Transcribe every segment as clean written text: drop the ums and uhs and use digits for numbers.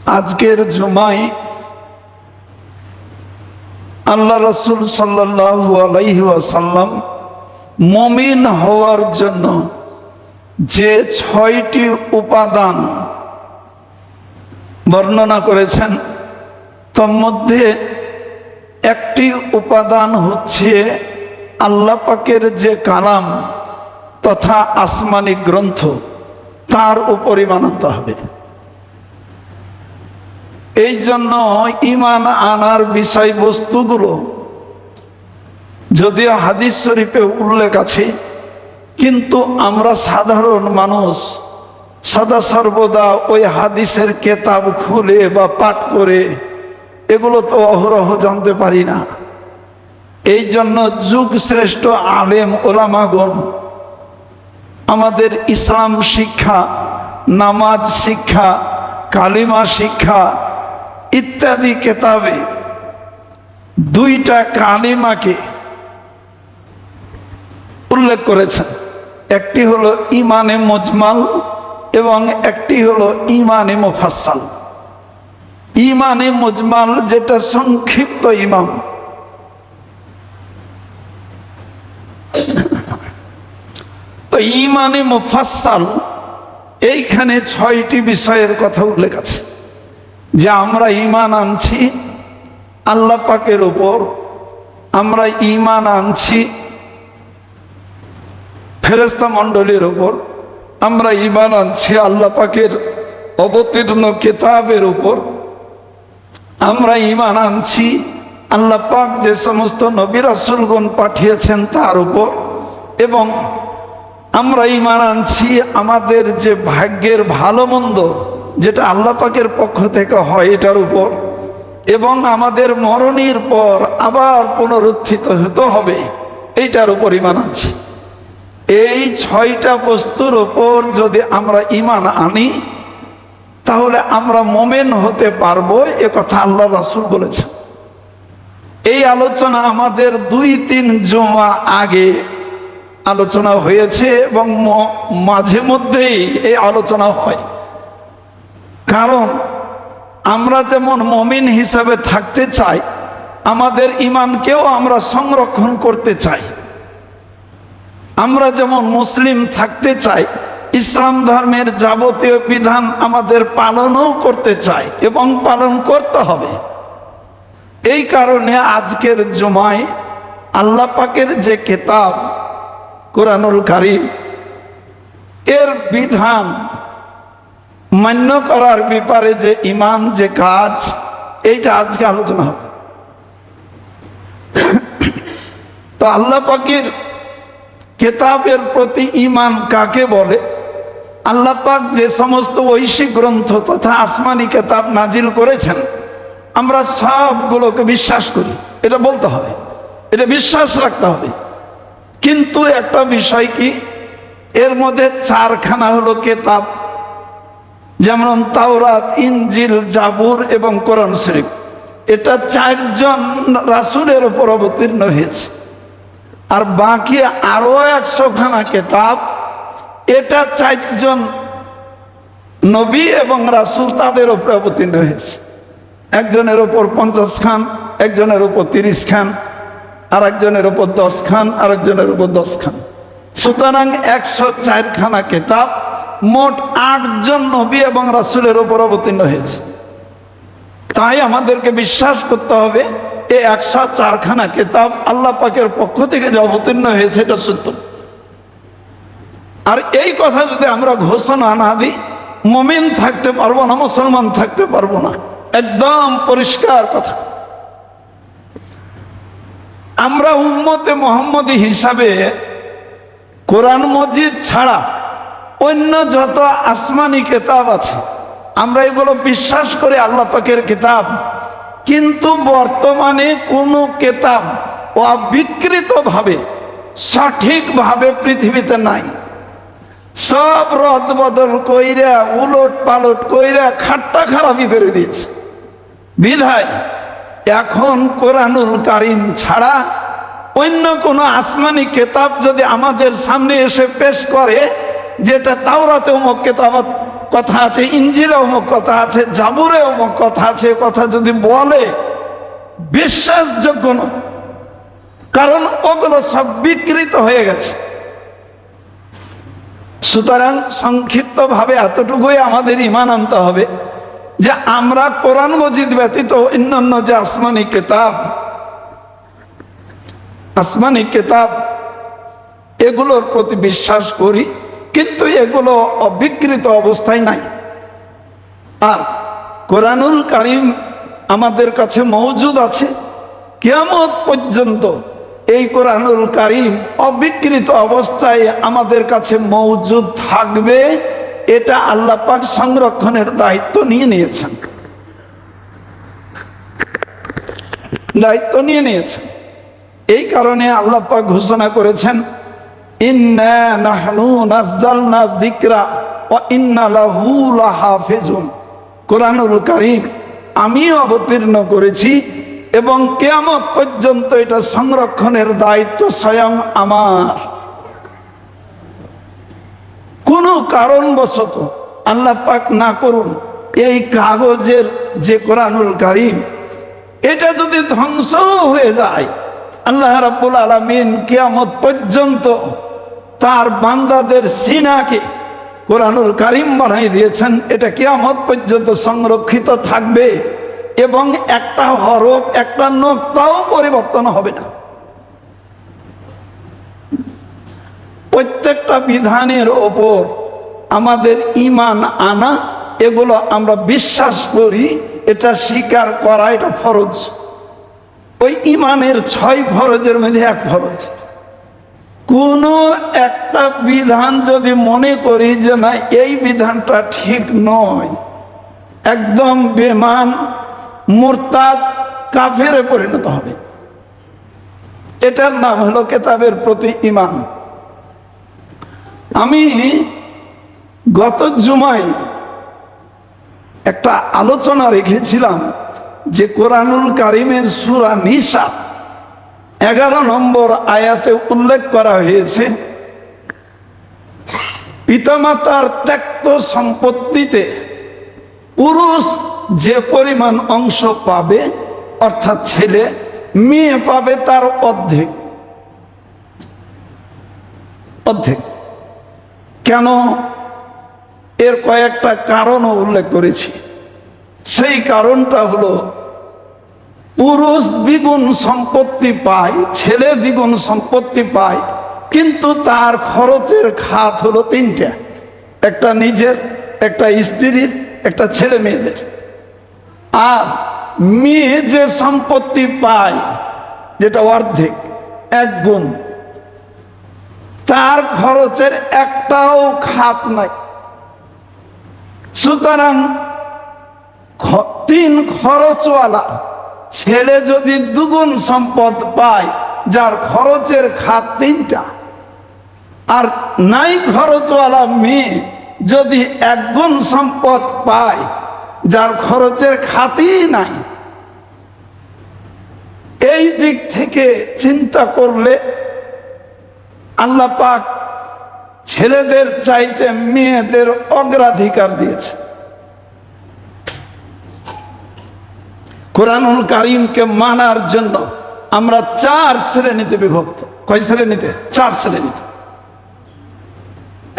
আজকের জুমায় আল্লাহ রাসূল সাল্লাল্লাহু আলাইহি ওয়াসাল্লাম মুমিন হওয়ার জন্য যে ৬টি উপাদান বর্ণনা করেছেন, তার মধ্যে একটি উপাদান হচ্ছে আল্লাহ পাকের যে কালাম তথা আসমানি গ্রন্থ, তার উপর ঈমান আনতে হবে। এই জন্য ঈমান আনার বিষয়বস্তুগুলো যদিও হাদিস শরীফে উল্লেখ আছে, কিন্তু আমরা সাধারণ মানুষ সদা সর্বদা ওই হাদিসের কেতাব খুলে বা পাঠ করে এগুলো তো অহরহ জানতে পারি না। এই জন্য যুগ শ্রেষ্ঠ আলেম ওলামাগণ আমাদের ইসলাম শিক্ষা, নামাজ শিক্ষা, কালিমা শিক্ষা ইত্যাদি কেতাবে দুইটা কালিমাকে উল্লেখ করেছেন। একটি হলো ঈমানে মুজমাল এবং একটি হলো ঈমানে মুফাসসাল। ঈমানে মুজমাল যেটা সংক্ষিপ্ত ঈমান, তো ঈমানে মুফাসসাল এইখানে ৬টি বিষয়ের কথা উল্লেখ আছে যে আমরা ঈমান আনছি আল্লাহ পাকের উপর, আমরা ঈমান আনছি ফেরেশতা মণ্ডলীর উপর, আমরা ঈমান আনছি আল্লাহ পাকের অবতীর্ণ কিতাবের উপর, আমরা ঈমান আনছি আল্লাহ পাক যে সমস্ত নবী রাসূলগণ পাঠিয়েছেন তার উপর, এবং আমরা ঈমান আনছি আমাদের যে ভাগ্যের ভালো মন্দ যেটা আল্লাহ পাকের পক্ষ থেকে হয় এটার উপর, এবং আমাদের মরণের পর আবার পুনরুত্থিত হতে হবে এইটার উপর ঈমান আনছি। এই ৬টা বস্তুর উপর যদি আমরা ঈমান আনি তাহলে আমরা মুমিন হতে পারবো, এ কথা আল্লাহ রাসূল বলেছেন। এই আলোচনা আমাদের ২-৩ জুমা আগে আলোচনা হয়েছে এবং মাঝে মধ্যেই এই আলোচনা হয়। কারণ আমরা যেমন মুমিন হিসাবে থাকতে চাই, আমাদের ঈমানকেও আমরা সংরক্ষণ করতে চাই। আমরা যেমন মুসলিম থাকতে চাই, ইসলাম ধর্মের যাবতীয় বিধান আমাদের পালনও করতে চাই এবং পালন করতে হবে। এই কারণে আজকের জুমায় আল্লাহ পাকের যে কিতাব কোরআনুল কারীম এর বিধান মান্য করার ব্যাপারে যে ঈমান যে কাজ, এইটা আজকে আলোচনা হবে। তো আল্লাহ পাকের কিতাবের প্রতি ঈমান কাকে বলে? আল্লাহ পাক যে সমস্ত ঐশী গ্রন্থ তথা আসমানি কিতাব নাজিল করেছেন, আমরা সবগুলোকে বিশ্বাস করি, এটা বলতে হবে, এটা বিশ্বাস রাখতে হবে। কিন্তু একটা বিষয় কি, এর মধ্যে 4খানা হলো কিতাব, যেমন তাওরাত, ইনজিল, জাবুর এবং কোরআন শরীফ। এটা 4জন রাসূলের উপর অবতীর্ণ হয়েছে। আর বাকি আরো 100খানা কিতাব, এটা 4জন নবী এবং রাসূল তাদের উপর অবতীর্ণ হয়েছে। একজনের উপর 50 খান, একজনের উপর 30 খান, আর একজনের উপর 10 খান, আর একজনের উপর 10 খান। সুতরাং 104খানা কিতাব, মোট 8জন নবী এবং রাসূলের উপর অবতীর্ণ হয়েছে। তাই আমাদেরকে বিশ্বাস করতে হবে এই 104খানা কিতাব আল্লাহ পাকের পক্ষ থেকে যে অবতীর্ণ হয়েছে এটা সত্য। আর এই কথা যদি আমরা ঘোষণা না দিই, মুমিন থাকতে পারবো না, মুসলমান থাকতে পারবো না, একদম পরিষ্কার কথা। আমরা উম্মতে মুহাম্মদী হিসাবে কোরআন মজিদ ছাড়া অন্য যত আসমানি কিতাব আছে আমরা এগুলো বিশ্বাস করি আল্লাহ পাকের কিতাব, কিন্তু বর্তমানে কোনো কিতাব অবিকৃতভাবে সঠিকভাবে পৃথিবীতে নাই। সব রদ বদল কইরা, উলট পালট কইরা, খাট্টা খারাপি করে দিয়েছে। বিধায় এখন কোরআনুল কারীম ছাড়া অন্য কোনো আসমানি কিতাব যদি আমাদের সামনে এসে পেশ করে যেটা তাওরাতে অমুক কিতাব কথা আছে, ইঞ্জিলে অমুক কথা আছে, জাবুরে অমুক কথা আছে, কথা যদি বলে বিশ্বাসযোগ্য নয়, কারণ ওগুলো সব বিকৃত হয়ে গেছে। সুতরাং সংক্ষিপ্ত ভাবে এতটুকুই আমাদের ঈমান আনতে হবে যে আমরা কোরআন মজিদ ব্যতীত অন্যান্য যে আসমানি কিতাব এগুলোর প্রতি বিশ্বাস করি, কিন্তু এগুলো অবিকৃত অবস্থায় নাই। আর কোরআনুল কারীম আমাদের কাছে মওজুদ আছে, কিয়ামত পর্যন্ত এই কোরআনুল কারীম অবিকৃত অবস্থায় আমাদের কাছে মওজুদ থাকবে। এটা আল্লাহ পাক সংরক্ষণের দায়িত্ব নিয়ে নিয়েছেন, এই কারণে আল্লাহ পাক ঘোষণা করেছেন, ইন্না নাহনু নাযালনা যিকরা ওয়া ইন্না লাহু লাহাফিজুন। কোরআনুল কারীম আমি অবতীর্ণ করেছি এবং কিয়ামত পর্যন্ত এটা সংরক্ষণের দায়িত্ব স্বয়ং আমার। কোনো কারণবশত আল্লাহ পাক না করুন এই কাগজের যে কোরআনুল কারীম এটা যদি ধ্বংস হয়ে যায়, আল্লাহ রাব্বুল আলামিন কিয়ামত পর্যন্ত তার বান্দাদের সিনাকে কোরআনুল কারীম বানাই দিয়েছেন। এটা কিয়ামত পর্যন্ত সংরক্ষিত থাকবে এবং একটা হরফ, একটা নোক্তাও পরিবর্তন হবে না। প্রত্যেকটা বিধানের ওপর আমাদের ঈমান আনা, এগুলো আমরা বিশ্বাস করি, এটা স্বীকার করা এটা ফরজ। ওই ঈমানের 6 ফরজের মধ্যে এক ফরজ। কোনো একটা বিধান যদি মনে করি যে না এই বিধানটা ঠিক নয়, একদম বেমান, মুরতাদ, কাফেরে পরিণত হবে। এটার নাম হলো কিতাবের প্রতি ঈমান। আমি গত জুমায় একটা আলোচনা রেখেছিলাম যে কোরআনুল কারীমের সূরা নিসা 11 নম্বর আয়াতে উল্লেখ করা হয়েছে, পিতামাতার ত্যক্ত সম্পত্তিতে পুরুষ যে পরিমাণ অংশ পাবে, অর্থাৎ ছেলে, মেয়ে পাবে তার অর্ধেক। কেন? এর কয়েকটা কারণও উল্লেখ করেছি। সেই কারণটা হলো পুরুষ দ্বিগুণ সম্পত্তি পায়, ছেলে দ্বিগুণ সম্পত্তি পায়, কিন্তু তার খরচের খাত হলো 3টা, একটা নিজের, একটা স্ত্রীর, একটা ছেলে মেয়েদের। আর মেয়ে যে সম্পত্তি পায় যেটা অর্ধেক, 1 গুণ, তার খরচের একটাও খাত নাই। সুতরাং 3 খরচওয়ালা ছেলে যদি 2 গুণ সম্পদ পায়, যার খরচের খাত 3টা, আর নাই খরচওয়ালা মেয়ে যদি 1 গুণ সম্পদ পায়, যার খরচের খাতই নাই। এই দিক থেকে চিন্তা করলে আল্লাহ পাক ছেলেদের চাইতে মেয়েদের অগ্রাধিকার দিয়েছে। কোরআনুল কারীমকে মানার জন্য আমরা 4 শ্রেণীতে বিভক্ত। কয় শ্রেণীতে? 4 শ্রেণীতে।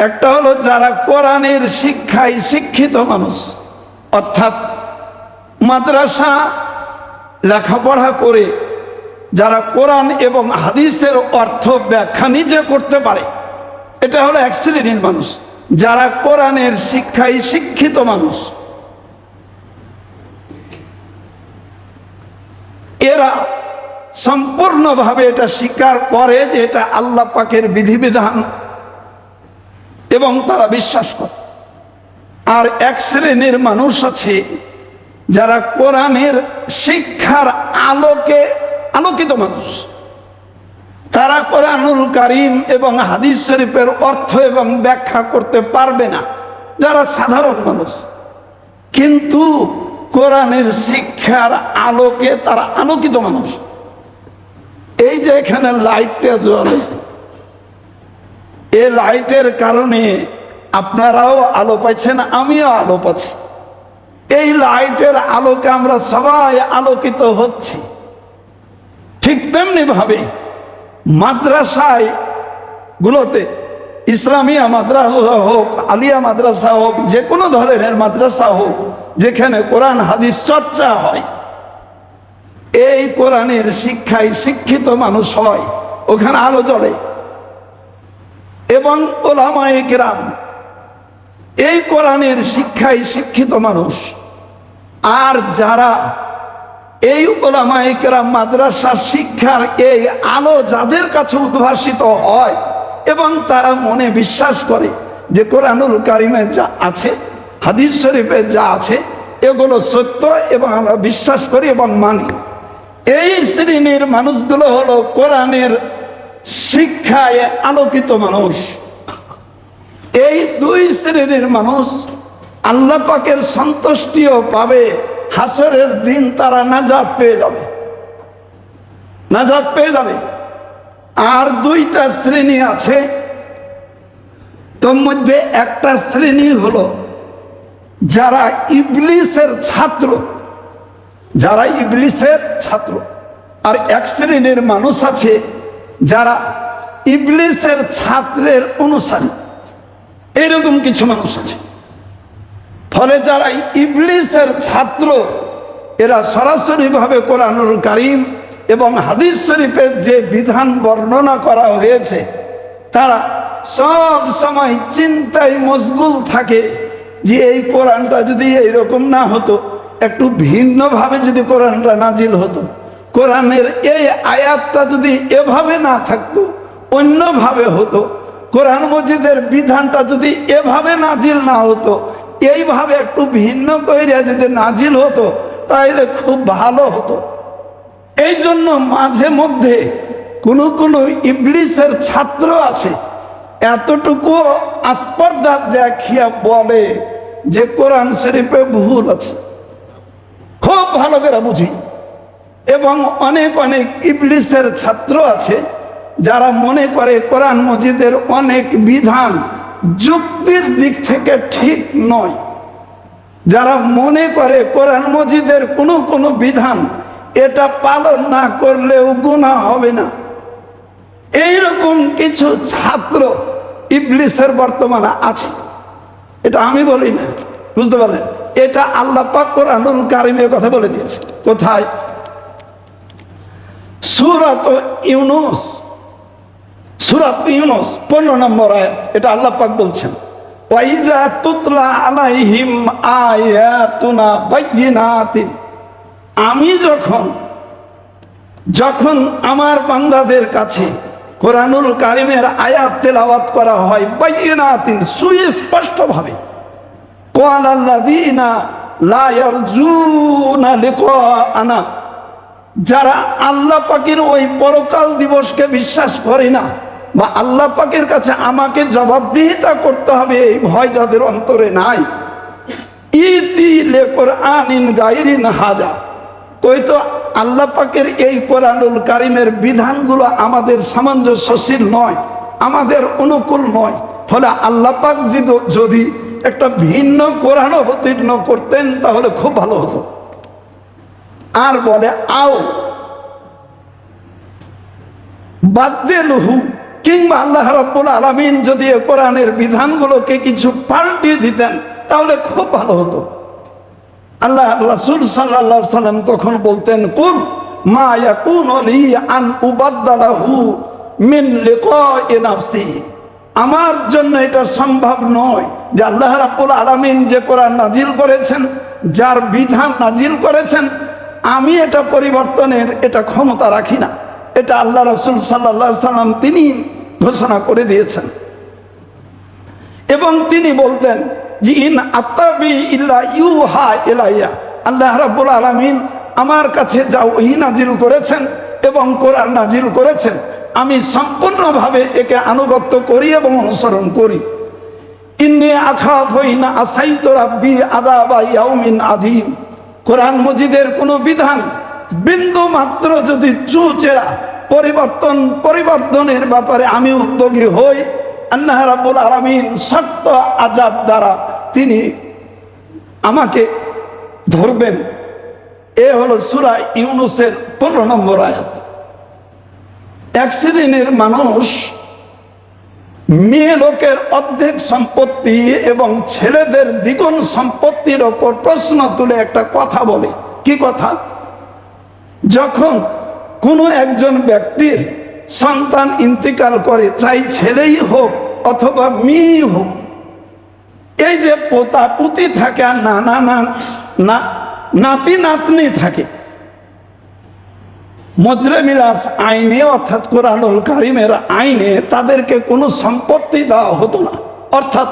একটা হলো যারা কোরআনের শিক্ষায় শিক্ষিত মানুষ, অর্থাৎ মাদ্রাসা লেখাপড়া করে যারা কোরআন এবং হাদিসের অর্থ ব্যাখ্যা নিজে করতে পারে, এটা হলো 1 শ্রেণীর মানুষ, যারা কোরআনের শিক্ষায় শিক্ষিত মানুষ। এরা সম্পূর্ণভাবে এটা স্বীকার করে যে এটা আল্লাহ পাকের বিধিবিধান এবং তারা বিশ্বাস করে। আর 1 শ্রেণীর মানুষ আছে যারা কোরআনের শিক্ষার আলোকে আলোকিত মানুষ, তারা কোরআনুল কারীম এবং হাদিস শরীফের অর্থ এবং ব্যাখ্যা করতে পারবে না, যারা সাধারণ মানুষ, কিন্তু কোরআনের শিক্ষার আলোকে তারা আলোকিত মানুষ। এই যে এখানে লাইটটা জ্বলে, এই লাইটের কারণে আপনারাও আলো পাচ্ছেন, আমিও আলো পাচ্ছি। এই লাইটের আলোকে আমরা সবাই আলোকিত হচ্ছি। ঠিক তেমনি ভাবে মাদ্রাসায় গুলোতে, ইসলামিয়া মাদ্রাসা হোক, আলিয়া মাদ্রাসা হোক, যে কোনো ধরনের মাদ্রাসা হোক, যেখানে কোরআন হাদিস চর্চা হয়, এই কোরআনের শিক্ষায় শিক্ষিত মানুষ হয়, ওখানে আলো জ্বলে। এবং ওলামায়ে কেরাম এই কোরআনের শিক্ষায় শিক্ষিত মানুষ। আর যারা এই ওলামায়ে কেরাম মাদ্রাসা শিক্ষার এই আলো যাদের কাছে উদ্ভাসিত হয় এবং তারা মনে বিশ্বাস করে যে কোরআনুল কারিমে যা আছে, হাদিস শরীফে যা আছে, এগুলো সত্য এবং আমরা বিশ্বাস করি এবং মানি, এই শ্রেণীর মানুষগুলো হলো কোরআনের শিক্ষায় আলোকিত মানুষ। এই দুই শ্রেণীর মানুষ আল্লাহ পাকের সন্তুষ্টিও পাবে, হাসরের দিন তারা নাজাত পেয়ে যাবে, নাজাত পেয়ে যাবে। আর দুইটা শ্রেণী আছে, তোর মধ্যে একটা শ্রেণী হলো যারা ইবলিসের ছাত্র, যারা ইবলিসের ছাত্র। আর এক শ্রেণীর মানুষ আছে যারা ইবলিসের ছাত্রের অনুসারী। এইরকম কিছু মানুষ আছে। ফলে যারা ইবলিসের ছাত্র, এরা সরাসরিভাবে কোরআনুল কারীম এবং হাদিস শরীফের যে বিধান বর্ণনা করা হয়েছে, তারা সব সময় চিন্তায় মশগুল থাকে যে এই কোরআনটা যদি এইরকম না হতো, একটু ভিন্নভাবে যদি কোরআনটা নাজিল হতো, কোরআনের এই আয়াতটা যদি এভাবে না থাকতো, অন্যভাবে হতো, কোরআন মজিদের বিধানটা যদি এভাবে নাজিল না হতো, এইভাবে একটু ভিন্ন করে যদি নাজিল হতো, তাহলে খুব ভালো হতো। এই জন্য মাঝে মধ্যে কোনো কোনো ইবলিসের ছাত্র আছে, এতটুকু আস্পর্ধা দেখিয়া বলে যে কোরআন শরীফে ভুল আছে, খুব ভালো করে বুঝি। এবং অনেক অনেক ইবলিসের ছাত্র আছে যারা মনে করে কোরআন মজিদের অনেক বিধান যুক্তির দিক থেকে ঠিক নয়, যারা মনে করে কোরআন মজিদের কোনো কোনো বিধান এটা পালন না করলেও গুনাহ হবে না। এইরকম কিছু ছাত্র ইবলিসের বর্তমানে আছে। এটা আমি বলি না, বুঝতে পারলেন? এটা আল্লাহ পাক কোরআনুল কারীমের কথা বলে দিয়েছে। কোথায়? সূরাত ইউনূস, সূরাত ইউনূস 15 নম্বর আয়াত। এটা আল্লাহ পাক বলছেন, ওয়াইযা তুতলা আলাইহিম আয়াতুনা বাইয়িনাতিন। আমি যখন আমার বান্দাদের কাছে কোরআনুল কারীমের আয়াত তেলাওয়াত করা হয়, বাইয়িনাতিন, সুস্পষ্টভাবে, ক্বালাল্লাযীনা লা ইয়ারজুনা লিকাআনা, যারা আল্লাহ পাকের ওই পরকাল দিবসকে বিশ্বাস করে না, বা আল্লাহ পাকের কাছে আমাকে জবাবদিহিতা করতে হবে এই ভয় যাদের অন্তরে নাই, ইতি লে কোরআনিন গায়রিন হাজা, ওই তো আল্লাহ পাকের এই কোরআনুল কারীমের বিধানগুলো আমাদের সামঞ্জস্যশীল নয়, আমাদের অনুকূল নয়। ফলে আল্লাহ পাক যদি একটা ভিন্ন কোরআন অবতীর্ণ করতেন তাহলে খুব ভালো হতো। আর বলে আও বাদদেলহু, কিংবা আল্লাহ রাব্বুল আলামিন যদি কোরআনের বিধানগুলোকে কিছু পাল্টিয়ে দিতেন তাহলে খুব ভালো হতো। আল্লাহ রাসূল সাল্লাল্লাহু আলাইহি সাল্লাম তখন বলতেন, কুল মা ইয়াকুনু লি আন উবাদদালাহু মিন লিকাই নাফসি, আমার জন্য এটা সম্ভব নয় যে আল্লাহ রাব্বুল আলামিন যে কোরআন নাজিল করেছেন, যার বিধান নাজিল করেছেন, আমি এটা পরিবর্তনের এটা ক্ষমতা রাখি না। এটা আল্লাহ রাসূল সাল্লাল্লাহু আলাইহি সাল্লাম তিনি ঘোষণা করে দিয়েছেন। এবং তিনি বলতেন যে ইন আত্তাবি ইল্লা ইউহা ইলাইয়া, আল্লাহ রাব্বুল আলামিন আমার কাছে যা ওহী নাজিল করেছেন এবং কোরআন নাজিল করেছেন, আমি সম্পূর্ণভাবে একে আনুগত্য করি এবং অনুসরণ করি। ইন্নী আখাফু ইন আসাইতু রাব্বি আযাবা ইয়াউমিন আযীম, কোরআন মজিদের কোনো বিধান বিন্দু মাত্র যদি চুচেরা পরিবর্তনের ব্যাপারে আমি উদ্যোগী হই, আল্লাহ রাব্বুল আলামিন শক্ত আযাব দ্বারা তিনি আমাকে ধরবেন। এ হলো সূরা ইউনূসের 15 নম্বর আয়াত। এক শ্রেণীর মানুষ মেয়ে লোকের অর্ধেক সম্পত্তি এবং ছেলেদের দ্বিগুণ সম্পত্তির ওপর প্রশ্ন তুলে একটা কথা বলে। কি কথা? যখন কোনো একজন ব্যক্তির সন্তান ইন্তিকাল করে, চাই ছেলেই হোক অথবা মেয়েই হোক, এই যে পোতা পুতি থাকে আর নাতি নাতনি থাকে, মজরে মিরাস আইনে অর্থাৎ কোরআনুল কারীমের আইনে তাদেরকে কোনো সম্পত্তি দেওয়া হতো না। অর্থাৎ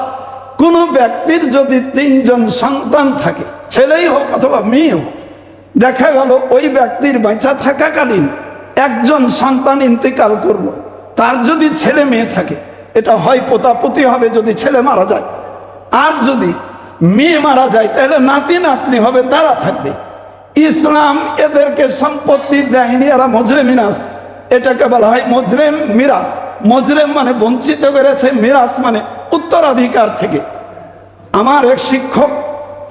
কোনো ব্যক্তির যদি 3 জন সন্তান থাকে, ছেলেই হোক অথবা মেয়ে হোক, দেখা গেল ওই ব্যক্তির বাঁচা থাকাকালীন একজন সন্তান ইন্তেকাল করলো, তার যদি ছেলে মেয়ে থাকে, এটা হয় পোতাপুতি হবে যদি ছেলে মারা যায়, আর যদি মেয়ে মারা যায় তাহলে নাতি নাতনি হবে, তারা থাকবে। ইসলাম এদেরকে সম্পত্তি দেয়নি, এরা মজরে মিরাস, এটাকে বলা হয় মজরেম মিরাস। মজরেম মানে বঞ্চিত করেছে, মিরাস মানে উত্তরাধিকার থেকে। আমার এক শিক্ষক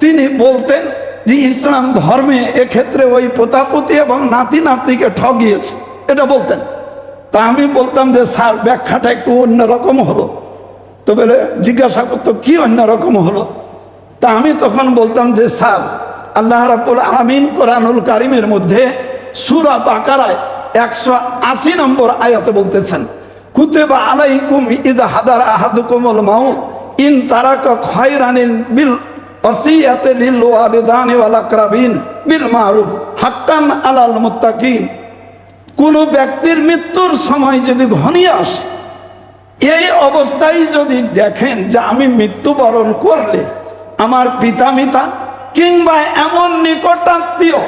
তিনি বলতেন যে ইসলাম ধর্মে এক্ষেত্রে ওই পোতাপুতি এবং নাতি নাতনিকে ঠগিয়েছে, এটা বলতেন। তা আমি বলতাম যে স্যার ব্যাখ্যাটা একটু অন্যরকম হলো। তো বলে জিজ্ঞাসা করতো কি অন্যরকম হলো? তা আমি তখন বলতাম যে স্যার, আল্লাহ রাব্বুল আলামিন কোরআনুল কারীমের মধ্যে সূরা বাকারায় 180 নম্বর আয়াতে বলতেছেন, কুতিবা আলাইকুম ইযা হাদারা আহাদুকুমুল মাউত ইন তারাকা খায়রানিল বিল ওয়াসিয়াতি লিল ওয়ালিদানি ওয়াল আকরাবিন বিল মারুফ হাক্কান আলাল মুত্তাকিন। কোন ব্যক্তির মৃত্যুর সময় যদি ঘনিয়ে আসে, এই অবস্থায় যদি দেখেন যে আমি মৃত্যুবরণ করলে আমার পিতামাতা কিংবা এমন নিকটাত্মীয়,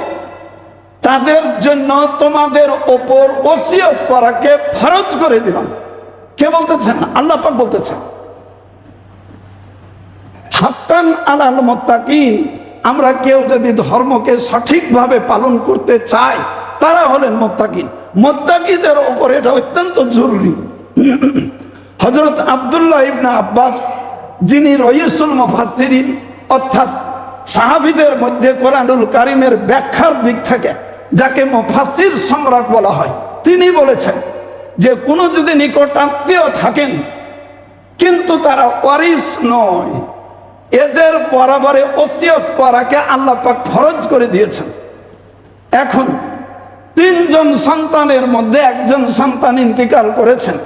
তাদের জন্য তোমাদের ওপর ওসিয়ত করাকে ফরজ করে দিলাম। কে বলতেছেন? আল্লাহ পাক বলতেছেন হাক্কান আলাল মুত্তাকিন। আমরা কেউ যদি ধর্মকে সঠিকভাবে পালন করতে চাই, তারা হলেন মুত্তাকিন। মুত্তাকিদের ওপর এটা অত্যন্ত জরুরি। হযরত আব্দুল্লাহ ইবনে আব্বাস, যিনি রইসুল মুফাসসিরিন অর্থাৎ সাহাবীদের মধ্যে কোরআনুল কারীমের ব্যাখ্যার দিক থেকে যাকে মুফাসসির সম্রাট বলা হয়, তিনি বলেছেন যে কোনো যদি নিকটাত্মীয় থাকেন কিন্তু তারা ওয়ারিস নয়, এদের বরাবরে ওসিয়ত করাকে আল্লাহ পাক ফরজ করে দিয়েছেন। এখন 3 জন সন্তানের মধ্যে একজন সন্তান ইন্তিকাল করেছেন,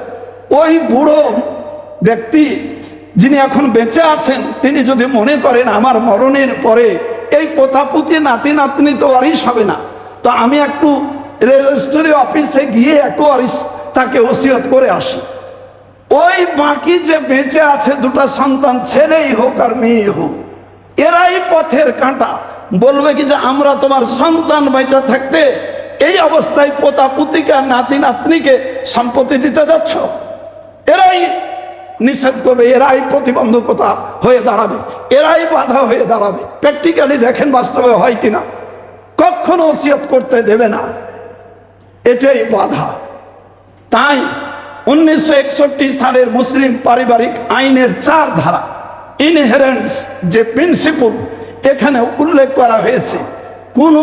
ওই বুড়ো ব্যক্তি যিনি এখন বেঁচে আছেন, তিনি যদি মনে করেন আমার মরণের পরে এই পোতাপুতি নাতি নাতনি তো ওয়ারিস হবে না, তো আমি একটু রেজিস্ট্রি অফিসে গিয়ে একটু ওয়ারিস তাকে ওসিয়ত করে আসি, ওই বাকি যে বেঁচে আছে 2টা সন্তান, ছেলেই হোক আর মেয়ে হোক, এরাই পথের কাঁটা। বলবে কি যে আমরা তোমার সন্তান বেঁচে থাকতে এই অবস্থায় পোতাপুতিকে আর নাতি নাতনিকে সম্পত্তি দিতে যাচ্ছ, এরাই নিষেধ করবে, এরাই প্রতিবন্ধকতা হয়ে দাঁড়াবে, এরাই বাধা হয়ে দাঁড়াবে। প্র্যাকটিক্যালি দেখেন বাস্তবে হয় কিনা। কখনো ওসিয়ত করতে দেবে না, এটাই বাধা। তাই 1961 সালের মুসলিম পারিবারিক আইনের 4 ধারা ইনহেরেন্স যে প্রিন্সিপল এখানে উল্লেখ করা হয়েছে, কোনো